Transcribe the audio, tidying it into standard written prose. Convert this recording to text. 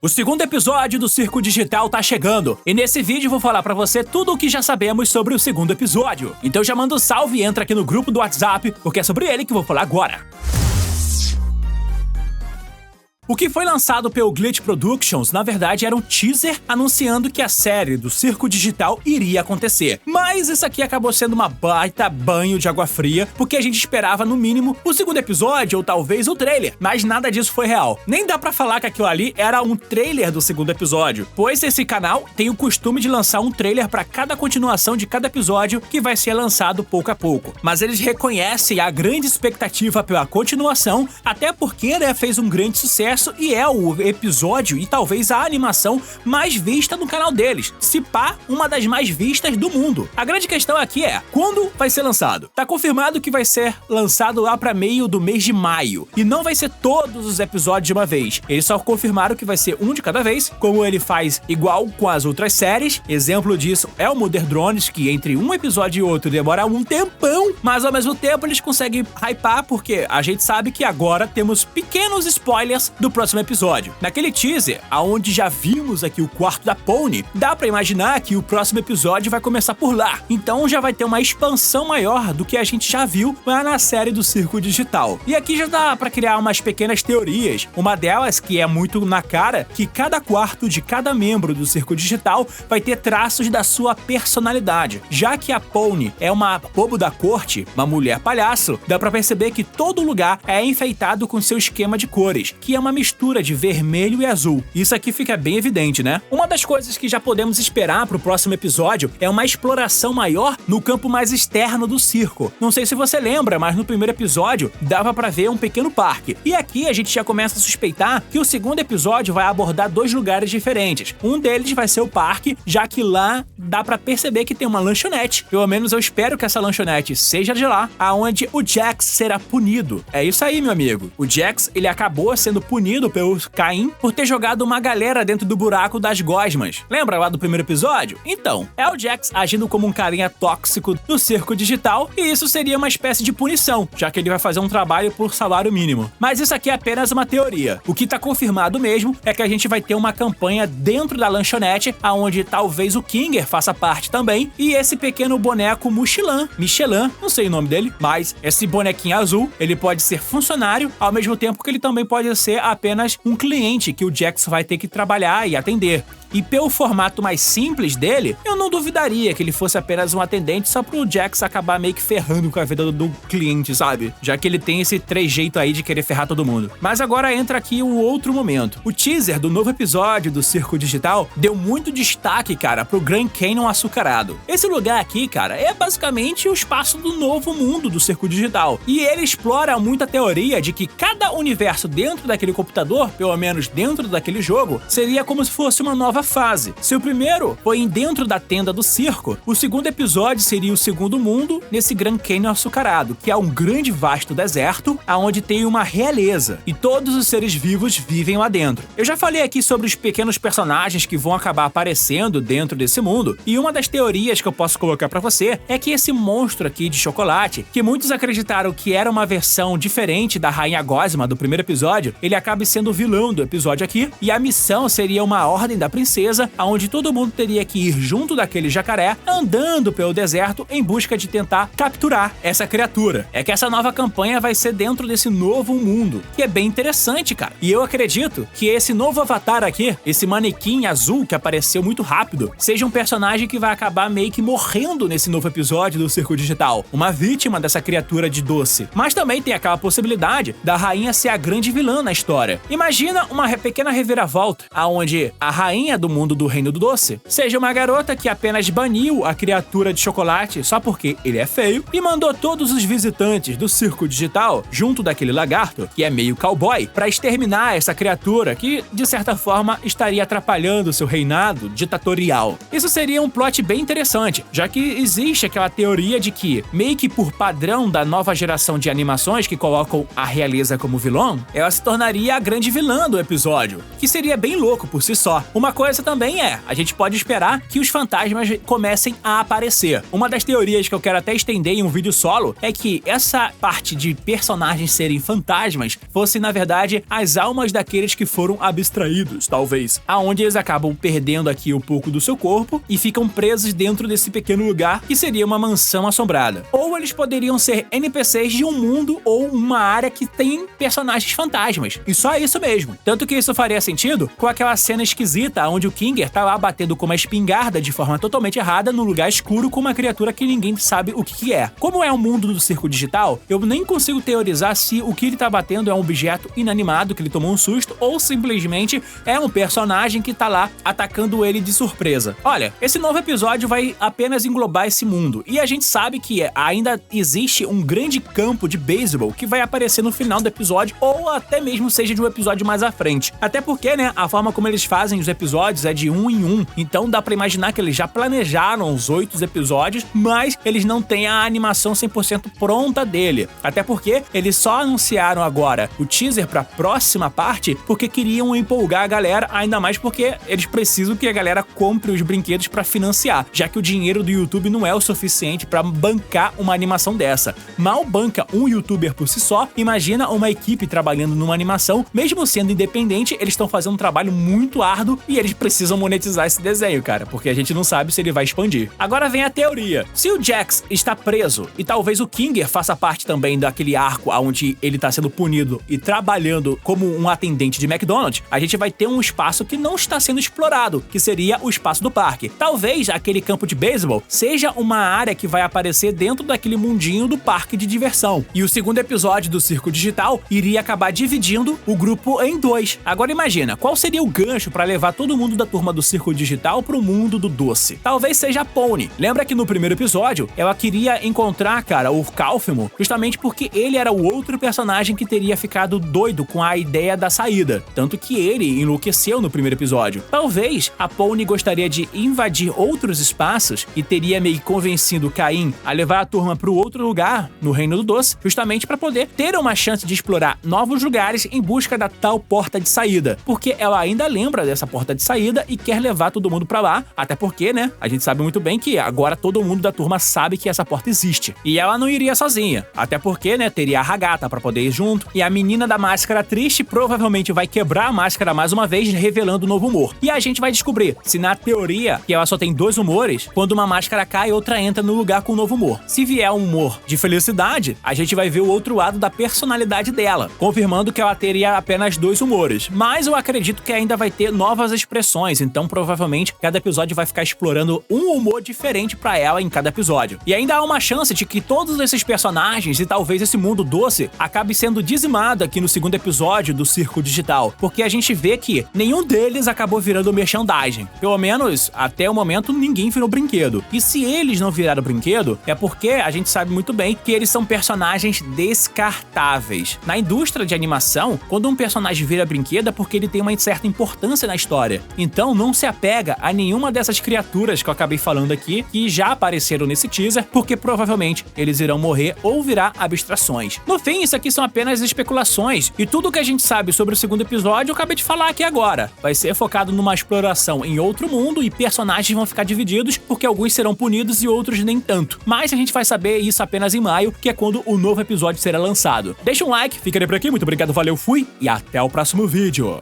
O segundo episódio do Circo Digital tá chegando, e nesse vídeo vou falar pra você tudo o que já sabemos sobre o segundo episódio. Então já manda um salve e entra aqui no grupo do WhatsApp, porque é sobre ele que eu vou falar agora. O que foi lançado pelo Glitch Productions, na verdade, era um teaser anunciando que a série do Circo Digital iria acontecer. Mas isso aqui acabou sendo uma baita banho de água fria, porque a gente esperava, no mínimo, o segundo episódio ou talvez o trailer, mas nada disso foi real. Nem dá pra falar que aquilo ali era um trailer do segundo episódio, pois esse canal tem o costume de lançar um trailer pra cada continuação de cada episódio que vai ser lançado pouco a pouco. Mas eles reconhecem a grande expectativa pela continuação, até porque, né, fez um grande sucesso e é o episódio e talvez a animação mais vista no canal deles. Se pá, uma das mais vistas do mundo. A grande questão aqui é, quando vai ser lançado? Tá confirmado que vai ser lançado lá pra meio do mês de maio. E não vai ser todos os episódios de uma vez. Eles só confirmaram que vai ser um de cada vez, como ele faz igual com as outras séries. Exemplo disso é o Mother Drones, que entre um episódio e outro demora um tempão, mas ao mesmo tempo eles conseguem hypar, porque a gente sabe que agora temos pequenos spoilers do próximo episódio. Naquele teaser, aonde já vimos aqui o quarto da Pony, dá pra imaginar que o próximo episódio vai começar por lá. Então já vai ter uma expansão maior do que a gente já viu lá na série do Circo Digital. E aqui já dá pra criar umas pequenas teorias. Uma delas, que é muito na cara, que cada quarto de cada membro do Circo Digital vai ter traços da sua personalidade. Já que a Pony é uma bobo da corte, uma mulher palhaço, dá pra perceber que todo lugar é enfeitado com seu esquema de cores, que é uma mistura de vermelho e azul. Isso aqui fica bem evidente, né? Uma das coisas que já podemos esperar pro próximo episódio é uma exploração maior no campo mais externo do circo. Não sei se você lembra, mas no primeiro episódio dava pra ver um pequeno parque. E aqui a gente já começa a suspeitar que o segundo episódio vai abordar dois lugares diferentes. Um deles vai ser o parque, já que lá dá pra perceber que tem uma lanchonete. Pelo menos eu espero que essa lanchonete seja de lá, aonde o Jax será punido. É isso aí, meu amigo. O Jax, ele acabou sendo punido pelo Caim por ter jogado uma galera dentro do buraco das gosmas. Lembra lá do primeiro episódio? Então, é o Jax agindo como um carinha tóxico do Circo Digital, e isso seria uma espécie de punição, já que ele vai fazer um trabalho por salário mínimo. Mas isso aqui é apenas uma teoria. O que tá confirmado mesmo é que a gente vai ter uma campanha dentro da lanchonete, aonde talvez o Kinger faça parte também, e esse pequeno boneco Michelin, não sei o nome dele, mas esse bonequinho azul, ele pode ser funcionário, ao mesmo tempo que ele também pode ser apenas um cliente que o Jax vai ter que trabalhar e atender. E pelo formato mais simples dele, eu não duvidaria que ele fosse apenas um atendente só pro Jax acabar meio que ferrando com a vida do cliente, sabe? Já que ele tem esse trejeito aí de querer ferrar todo mundo. Mas agora entra aqui um outro momento. O teaser do novo episódio do Circo Digital deu muito destaque, cara, pro Grand Canyon açucarado. Esse lugar aqui, cara, é basicamente o espaço do novo mundo do Circo Digital. E ele explora muito a teoria de que cada universo dentro daquele computador, pelo menos dentro daquele jogo, seria como se fosse uma nova fase. Se o primeiro foi dentro da tenda do circo, o segundo episódio seria o segundo mundo nesse Grand Canyon açucarado, que é um grande vasto deserto, aonde tem uma realeza, e todos os seres vivos vivem lá dentro. Eu já falei aqui sobre os pequenos personagens que vão acabar aparecendo dentro desse mundo, e uma das teorias que eu posso colocar pra você é que esse monstro aqui de chocolate, que muitos acreditaram que era uma versão diferente da Rainha Gosma do primeiro episódio, ele acabe sendo o vilão do episódio aqui, e a missão seria uma ordem da princesa, onde todo mundo teria que ir junto daquele jacaré, andando pelo deserto em busca de tentar capturar essa criatura. É que essa nova campanha vai ser dentro desse novo mundo, que é bem interessante, cara. E eu acredito que esse novo avatar aqui, esse manequim azul que apareceu muito rápido, seja um personagem que vai acabar meio que morrendo nesse novo episódio do Circo Digital, uma vítima dessa criatura de doce. Mas também tem aquela possibilidade da rainha ser a grande vilã na história. Imagina uma pequena reviravolta, aonde a rainha do mundo do Reino do Doce seja uma garota que apenas baniu a criatura de chocolate só porque ele é feio e mandou todos os visitantes do Circo Digital junto daquele lagarto, que é meio cowboy, pra exterminar essa criatura que, de certa forma, estaria atrapalhando seu reinado ditatorial. Isso seria um plot bem interessante, já que existe aquela teoria de que, meio que por padrão da nova geração de animações que colocam a realeza como vilão, ela se tornaria seria a grande vilã do episódio, que seria bem louco por si só. Uma coisa também a gente pode esperar que os fantasmas comecem a aparecer. Uma das teorias que eu quero até estender em um vídeo solo é que essa parte de personagens serem fantasmas fosse, na verdade, as almas daqueles que foram abstraídos, talvez, aonde eles acabam perdendo aqui um pouco do seu corpo e ficam presos dentro desse pequeno lugar que seria uma mansão assombrada. Ou eles poderiam ser NPCs de um mundo ou uma área que tem personagens fantasmas. E só isso mesmo. Tanto que isso faria sentido com aquela cena esquisita onde o Kinger tá lá batendo com uma espingarda de forma totalmente errada no lugar escuro com uma criatura que ninguém sabe o que é. Como é o mundo do circo digital, eu nem consigo teorizar se o que ele tá batendo é um objeto inanimado que ele tomou um susto ou simplesmente é um personagem que tá lá atacando ele de surpresa. Olha, esse novo episódio vai apenas englobar esse mundo e a gente sabe que ainda existe um grande campo de beisebol que vai aparecer no final do episódio ou até mesmo seja de um episódio mais à frente. Até porque, né, a forma como eles fazem os episódios é de 1 em 1, então dá pra imaginar que eles já planejaram os 8 episódios, mas eles não têm a animação 100% pronta dele. Até porque eles só anunciaram agora o teaser pra próxima parte porque queriam empolgar a galera, ainda mais porque eles precisam que a galera compre os brinquedos pra financiar, já que o dinheiro do YouTube não é o suficiente pra bancar uma animação dessa. Mal banca um youtuber por si só, imagina uma equipe trabalhando numa animação, mesmo sendo independente, eles estão fazendo um trabalho muito árduo e eles precisam monetizar esse desenho, cara, porque a gente não sabe se ele vai expandir. Agora vem a teoria. Se o Jax está preso e talvez o Kinger faça parte também daquele arco onde ele tá sendo punido e trabalhando como um atendente de McDonald's, a gente vai ter um espaço que não está sendo explorado, que seria o espaço do parque. Talvez aquele campo de beisebol seja uma área que vai aparecer dentro daquele mundinho do parque de diversão. E o segundo episódio do Circo Digital iria acabar dividindo o grupo em dois. Agora imagina, qual seria o gancho para levar todo mundo da turma do Circo Digital pro mundo do doce? Talvez seja a Pony. Lembra que no primeiro episódio ela queria encontrar, cara, o Cálfimo, justamente porque ele era o outro personagem que teria ficado doido com a ideia da saída, tanto que ele enlouqueceu no primeiro episódio. Talvez a Pony gostaria de invadir outros espaços e teria meio convencido Caim a levar a turma pro outro lugar, no Reino do Doce, justamente para poder ter uma chance de explorar novos lugares em busca da tal porta de saída, porque ela ainda lembra dessa porta de saída e quer levar todo mundo pra lá, até porque, né, a gente sabe muito bem que agora todo mundo da turma sabe que essa porta existe. E ela não iria sozinha, até porque, né, teria a Ragata pra poder ir junto, e a menina da máscara triste provavelmente vai quebrar a máscara mais uma vez, revelando um novo humor. E a gente vai descobrir se na teoria que ela só tem 2 humores, quando uma máscara cai, outra entra no lugar com um novo humor. Se vier um humor de felicidade, a gente vai ver o outro lado da personalidade dela, confirmando que ela teria apenas 2 humores. Mas eu acredito que ainda vai ter novas expressões, então provavelmente cada episódio vai ficar explorando um humor diferente pra ela em cada episódio. E ainda há uma chance de que todos esses personagens e talvez esse mundo doce acabe sendo dizimado aqui no segundo episódio do Circo Digital, porque a gente vê que nenhum deles acabou virando merchandising. Pelo menos, até o momento, ninguém virou brinquedo. E se eles não viraram brinquedo, é porque a gente sabe muito bem que eles são personagens descartáveis. Na indústria de animação, quando um personagem vira brinquedo é porque ele tem uma certa importância na história. Então não se apega a nenhuma dessas criaturas que eu acabei falando aqui, que já apareceram nesse teaser, porque provavelmente eles irão morrer ou virar abstrações. No fim, isso aqui são apenas especulações, e tudo que a gente sabe sobre o segundo episódio eu acabei de falar aqui agora. Vai ser focado numa exploração em outro mundo e personagens vão ficar divididos, porque alguns serão punidos e outros nem tanto. Mas a gente vai saber isso apenas em maio, que é quando o novo episódio será lançado. Deixa um like, ficarei por aqui, muito obrigado, valeu, fui e até o próximo vídeo.